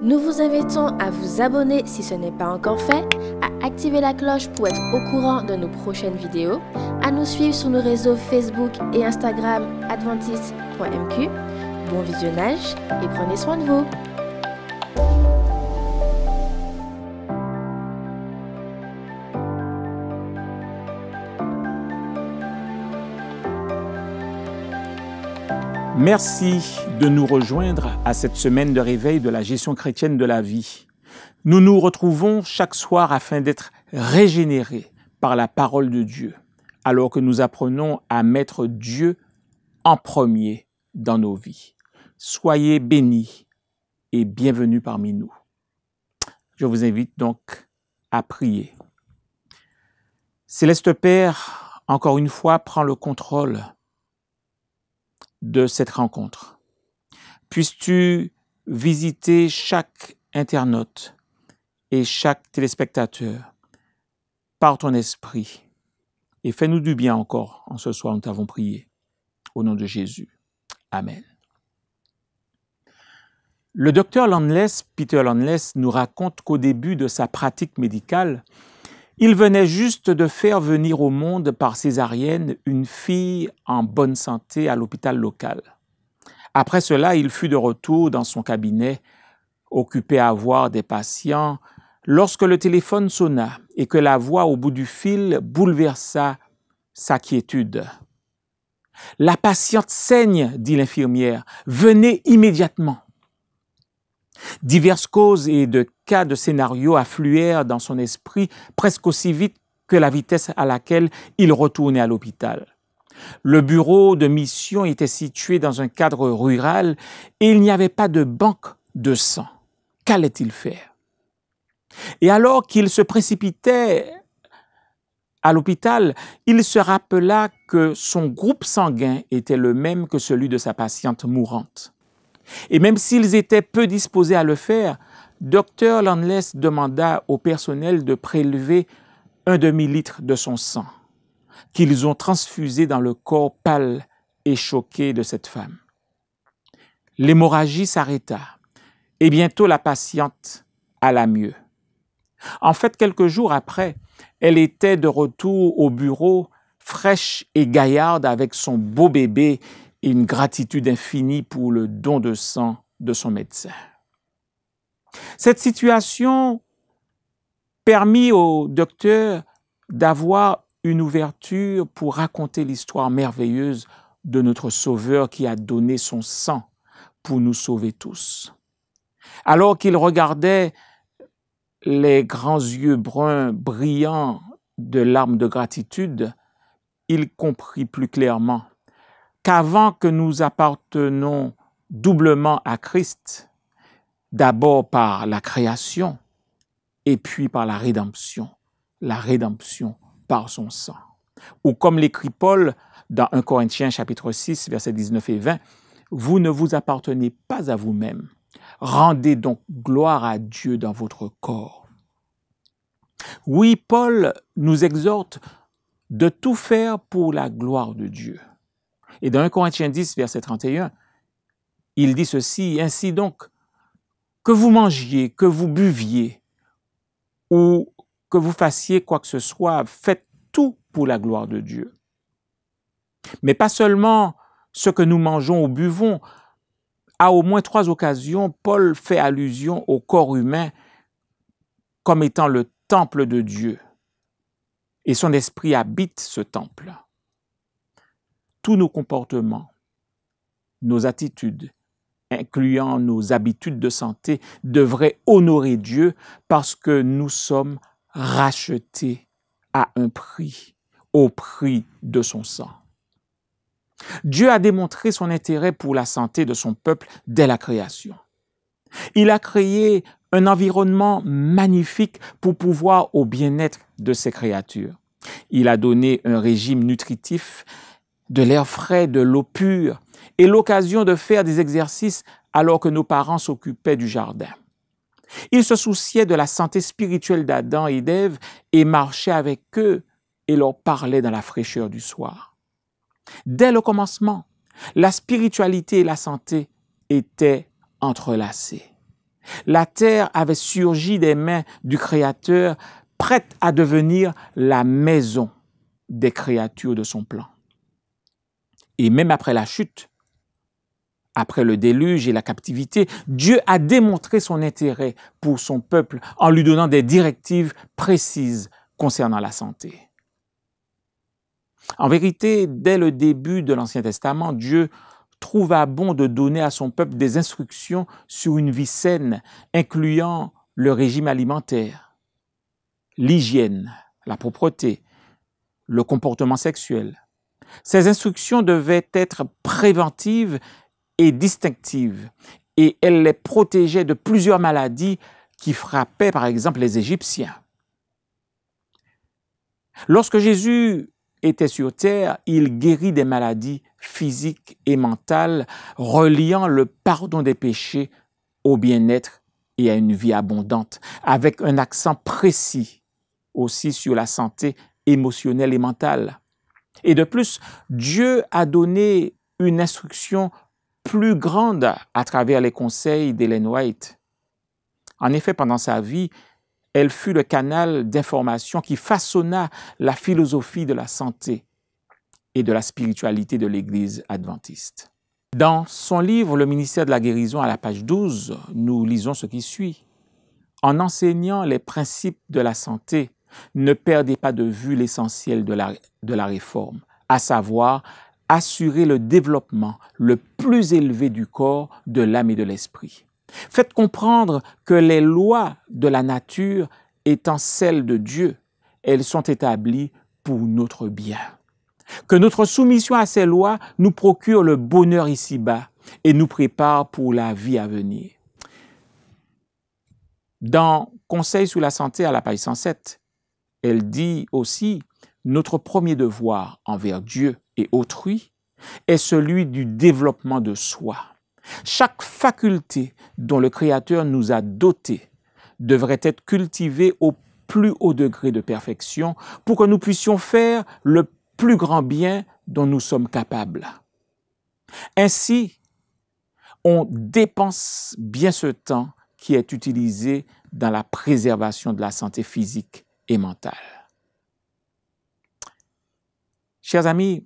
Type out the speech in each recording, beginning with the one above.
Nous vous invitons à vous abonner si ce n'est pas encore fait, à activer la cloche pour être au courant de nos prochaines vidéos, à nous suivre sur nos réseaux Facebook et Instagram adventiste.mq. Bon visionnage et prenez soin de vous. Merci de nous rejoindre à cette semaine de réveil de la gestion chrétienne de la vie. Nous nous retrouvons chaque soir afin d'être régénérés par la parole de Dieu, alors que nous apprenons à mettre Dieu en premier dans nos vies. Soyez bénis et bienvenus parmi nous. Je vous invite donc à prier. Céleste Père, encore une fois, prends le contrôle de cette rencontre. Puisses-tu visiter chaque internaute et chaque téléspectateur par ton esprit et fais-nous du bien encore en ce soir, nous t'avons prié. Au nom de Jésus. Amen. Le docteur Landless, Peter Landless, nous raconte qu'au début de sa pratique médicale, il venait juste de faire venir au monde par césarienne une fille en bonne santé à l'hôpital local. Après cela, il fut de retour dans son cabinet, occupé à voir des patients, lorsque le téléphone sonna et que la voix au bout du fil bouleversa sa quiétude. « La patiente saigne, dit l'infirmière. Venez immédiatement. » Diverses causes et de cas de scénarios affluèrent dans son esprit presque aussi vite que la vitesse à laquelle il retournait à l'hôpital. Le bureau de mission était situé dans un cadre rural et il n'y avait pas de banque de sang. Qu'allait-il faire? Et alors qu'il se précipitait à l'hôpital, il se rappela que son groupe sanguin était le même que celui de sa patiente mourante. Et même s'ils étaient peu disposés à le faire, Dr. Landless demanda au personnel de prélever un demi-litre de son sang, qu'ils ont transfusé dans le corps pâle et choqué de cette femme. L'hémorragie s'arrêta et bientôt la patiente alla mieux. En fait, quelques jours après, elle était de retour au bureau, fraîche et gaillarde avec son beau bébé et une gratitude infinie pour le don de sang de son médecin. Cette situation permit au docteur d'avoir une ouverture pour raconter l'histoire merveilleuse de notre Sauveur qui a donné son sang pour nous sauver tous. Alors qu'il regardait les grands yeux bruns brillants de larmes de gratitude, il comprit plus clairement qu'avant que nous appartenons doublement à Christ, d'abord par la création et puis par la rédemption par son sang. Ou comme l'écrit Paul dans 1 Corinthiens chapitre 6, versets 19 et 20, « Vous ne vous appartenez pas à vous-même, rendez donc gloire à Dieu dans votre corps. » Oui, Paul nous exhorte de tout faire pour la gloire de Dieu. Et dans 1 Corinthiens 10, verset 31, il dit ceci, « Ainsi donc, que vous mangiez, que vous buviez, ou que vous fassiez quoi que ce soit, faites tout pour la gloire de Dieu. » Mais pas seulement ce que nous mangeons ou buvons. À au moins 3 occasions, Paul fait allusion au corps humain comme étant le temple de Dieu. Et son esprit habite ce temple. Tous nos comportements, nos attitudes, incluant nos habitudes de santé, devraient honorer Dieu parce que nous sommes rachetés à un prix, au prix de son sang. Dieu a démontré son intérêt pour la santé de son peuple dès la création. Il a créé un environnement magnifique pour pouvoir au bien-être de ses créatures. Il a donné un régime nutritif, de l'air frais, de l'eau pure et l'occasion de faire des exercices alors que nos parents s'occupaient du jardin. Il se souciait de la santé spirituelle d'Adam et d'Ève et marchait avec eux et leur parlait dans la fraîcheur du soir. Dès le commencement, la spiritualité et la santé étaient entrelacées. La terre avait surgi des mains du Créateur, prête à devenir la maison des créatures de son plan. Et même après la chute, après le déluge et la captivité, Dieu a démontré son intérêt pour son peuple en lui donnant des directives précises concernant la santé. En vérité, dès le début de l'Ancien Testament, Dieu trouva bon de donner à son peuple des instructions sur une vie saine, incluant le régime alimentaire, l'hygiène, la propreté, le comportement sexuel. Ces instructions devaient être préventives et distinctives, et elles les protégeaient de plusieurs maladies qui frappaient par exemple les Égyptiens. Lorsque Jésus était sur terre, il guérit des maladies physiques et mentales, reliant le pardon des péchés au bien-être et à une vie abondante, avec un accent précis aussi sur la santé émotionnelle et mentale. Et de plus, Dieu a donné une instruction plus grande à travers les conseils d'Ellen White. En effet, pendant sa vie, elle fut le canal d'information qui façonna la philosophie de la santé et de la spiritualité de l'Église adventiste. Dans son livre « Le ministère de la guérison » à la page 12, nous lisons ce qui suit. En enseignant les principes de la santé, ne perdez pas de vue l'essentiel de la réforme, à savoir assurer le développement le plus élevé du corps, de l'âme et de l'esprit. Faites comprendre que les lois de la nature étant celles de Dieu, elles sont établies pour notre bien. Que notre soumission à ces lois nous procure le bonheur ici-bas et nous prépare pour la vie à venir. Dans Conseil sur la santé à la page 107, elle dit aussi « Notre premier devoir envers Dieu et autrui est celui du développement de soi. Chaque faculté dont le Créateur nous a dotés devrait être cultivée au plus haut degré de perfection pour que nous puissions faire le plus grand bien dont nous sommes capables. Ainsi, on dépense bien ce temps qui est utilisé dans la préservation de la santé physique et mentale. Chers amis,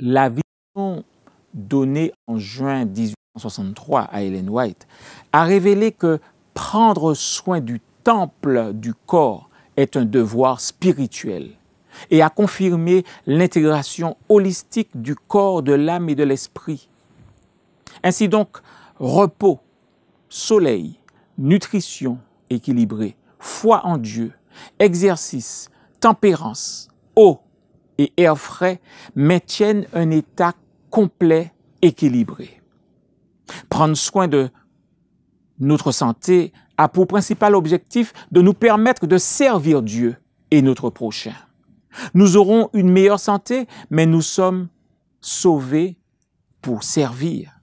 la vision donnée en juin 1863 à Ellen White a révélé que prendre soin du temple du corps est un devoir spirituel et a confirmé l'intégration holistique du corps, de l'âme et de l'esprit. Ainsi donc, repos, soleil, nutrition équilibrée, foi en Dieu, exercice, tempérance, eau et air frais maintiennent un état complet, équilibré. Prendre soin de notre santé a pour principal objectif de nous permettre de servir Dieu et notre prochain. Nous aurons une meilleure santé, mais nous sommes sauvés pour servir.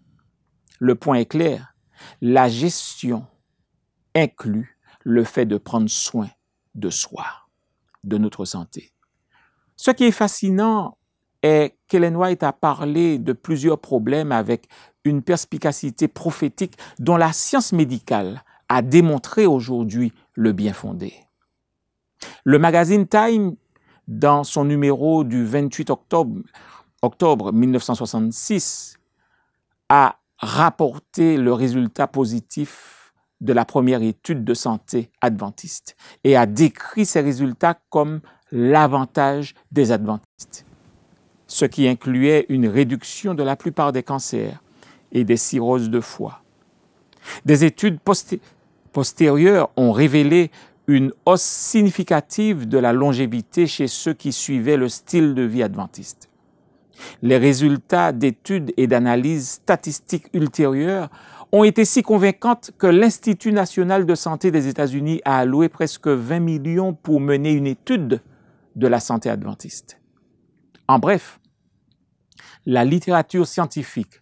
Le point est clair, la gestion inclut le fait de prendre soin de soi, de notre santé. Ce qui est fascinant est qu'Ellen White a parlé de plusieurs problèmes avec une perspicacité prophétique dont la science médicale a démontré aujourd'hui le bien fondé. Le magazine Time, dans son numéro du 28 octobre 1966, a rapporté le résultat positif de la première étude de santé adventiste et a décrit ces résultats comme l'avantage des adventistes, ce qui incluait une réduction de la plupart des cancers et des cirrhoses de foie. Des études postérieures ont révélé une hausse significative de la longévité chez ceux qui suivaient le style de vie adventiste. Les résultats d'études et d'analyses statistiques ultérieures ont été si convaincantes que l'Institut national de santé des États-Unis a alloué presque 20 millions pour mener une étude de la santé adventiste. En bref, la littérature scientifique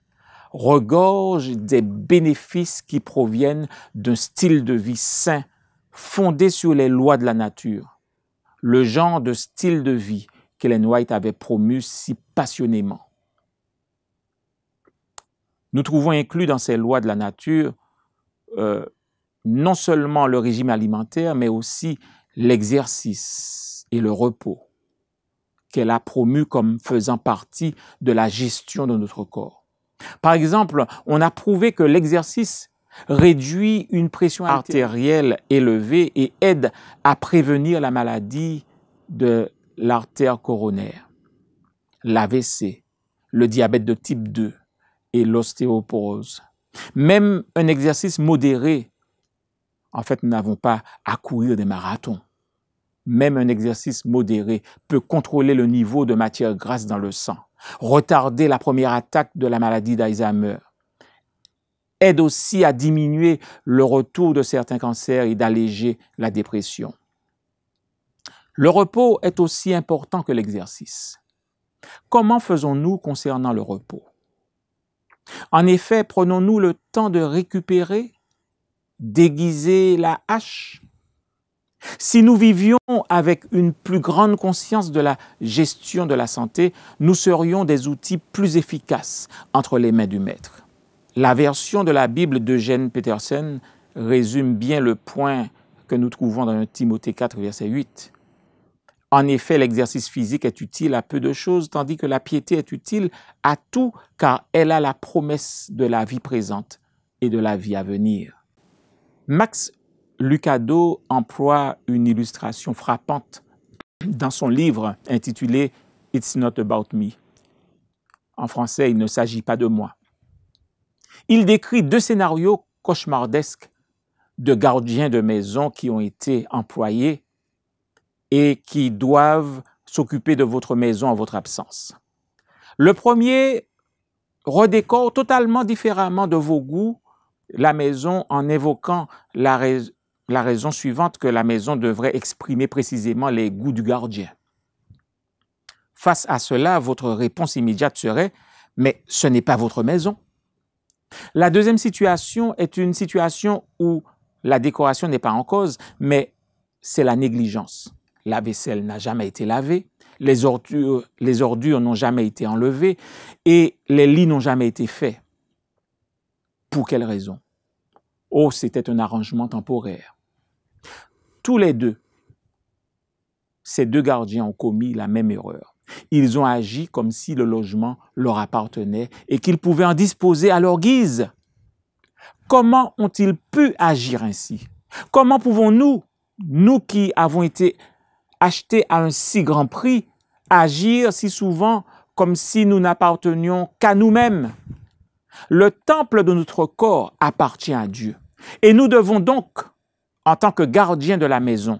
regorge des bénéfices qui proviennent d'un style de vie sain fondé sur les lois de la nature, le genre de style de vie qu'Ellen White avait promu si passionnément. Nous trouvons inclus dans ces lois de la nature non seulement le régime alimentaire, mais aussi l'exercice et le repos qu'elle a promu comme faisant partie de la gestion de notre corps. Par exemple, on a prouvé que l'exercice réduit une pression artérielle élevée et aide à prévenir la maladie de l'artère coronaire, l'AVC, le diabète de type 2 et l'ostéoporose. Même un exercice modéré, en fait, nous n'avons pas à courir des marathons. Même un exercice modéré peut contrôler le niveau de matière grasse dans le sang, retarder la première attaque de la maladie d'Alzheimer, aide aussi à diminuer le retour de certains cancers et d'alléger la dépression. Le repos est aussi important que l'exercice. Comment faisons-nous concernant le repos? En effet, prenons-nous le temps de récupérer, d'aiguiser la hache? Si nous vivions avec une plus grande conscience de la gestion de la santé, nous serions des outils plus efficaces entre les mains du Maître. La version de la Bible d'Eugène Peterson résume bien le point que nous trouvons dans 1 Timothée 4, verset 8. En effet, l'exercice physique est utile à peu de choses, tandis que la piété est utile à tout, car elle a la promesse de la vie présente et de la vie à venir. Max Lucado emploie une illustration frappante dans son livre intitulé « It's not about me ». En français, « Il ne s'agit pas de moi ». Il décrit 2 scénarios cauchemardesques de gardiens de maison qui ont été employés et qui doivent s'occuper de votre maison en votre absence. Le premier redécore totalement différemment de vos goûts la maison en évoquant la raison suivante que la maison devrait exprimer précisément les goûts du gardien. Face à cela, votre réponse immédiate serait « mais ce n'est pas votre maison ». La deuxième situation est une situation où la décoration n'est pas en cause, mais c'est la négligence. La vaisselle n'a jamais été lavée, les ordures n'ont jamais été enlevées et les lits n'ont jamais été faits. Pour quelle raison? Oh, c'était un arrangement temporaire. Tous les deux, ces 2 gardiens ont commis la même erreur. Ils ont agi comme si le logement leur appartenait et qu'ils pouvaient en disposer à leur guise. Comment ont-ils pu agir ainsi? Comment pouvons-nous, nous qui avons été achetés à un si grand prix, agir si souvent comme si nous n'appartenions qu'à nous-mêmes? Le temple de notre corps appartient à Dieu. Et nous devons donc, en tant que gardiens de la maison,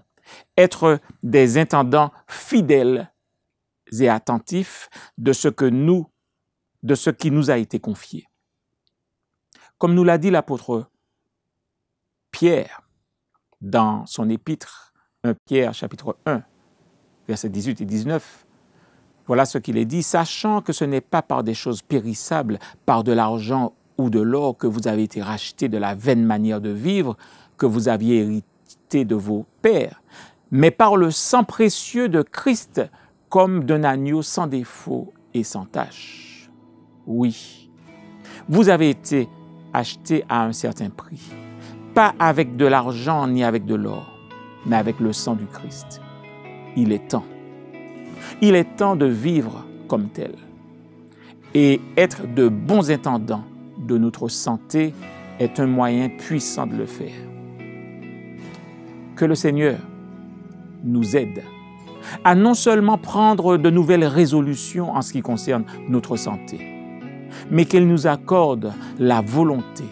être des intendants fidèles et attentifs de ce qui nous a été confié. Comme nous l'a dit l'apôtre Pierre dans son épître 1 Pierre chapitre 1, versets 18 et 19, voilà ce qu'il est dit, sachant que ce n'est pas par des choses périssables, par de l'argent ou de l'or que vous avez été rachetés de la vaine manière de vivre que vous aviez hérité de vos pères, mais par le sang précieux de Christ, comme d'un agneau sans défaut et sans tache. Oui, vous avez été achetés à un certain prix, pas avec de l'argent ni avec de l'or, mais avec le sang du Christ. Il est temps. Il est temps de vivre comme tel et être de bons intendants de notre santé est un moyen puissant de le faire. Que le Seigneur nous aide à non seulement prendre de nouvelles résolutions en ce qui concerne notre santé, mais qu'il nous accorde la volonté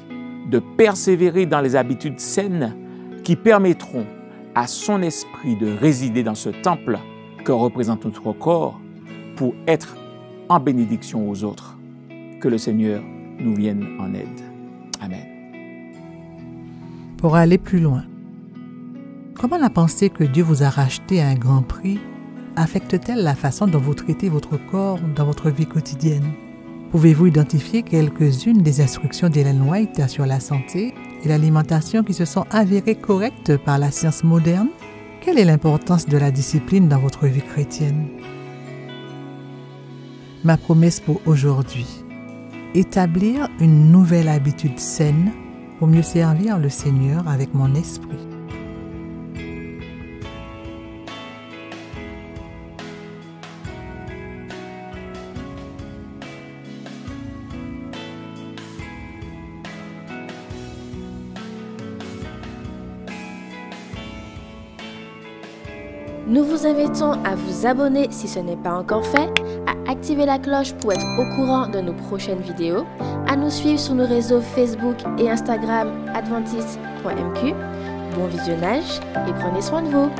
de persévérer dans les habitudes saines qui permettront à son esprit de résider dans ce temple que représente notre corps pour être en bénédiction aux autres. Que le Seigneur nous vienne en aide. Amen. Pour aller plus loin, comment la pensée que Dieu vous a racheté à un grand prix affecte-t-elle la façon dont vous traitez votre corps dans votre vie quotidienne? Pouvez-vous identifier quelques-unes des instructions d'Ellen White sur la santé et l'alimentation qui se sont avérées correctes par la science moderne? Quelle est l'importance de la discipline dans votre vie chrétienne? Ma promesse pour aujourd'hui: établir une nouvelle habitude saine pour mieux servir le Seigneur avec mon esprit. Nous vous invitons à vous abonner si ce n'est pas encore fait, à activer la cloche pour être au courant de nos prochaines vidéos, à nous suivre sur nos réseaux Facebook et Instagram adventiste.mq. Bon visionnage et prenez soin de vous.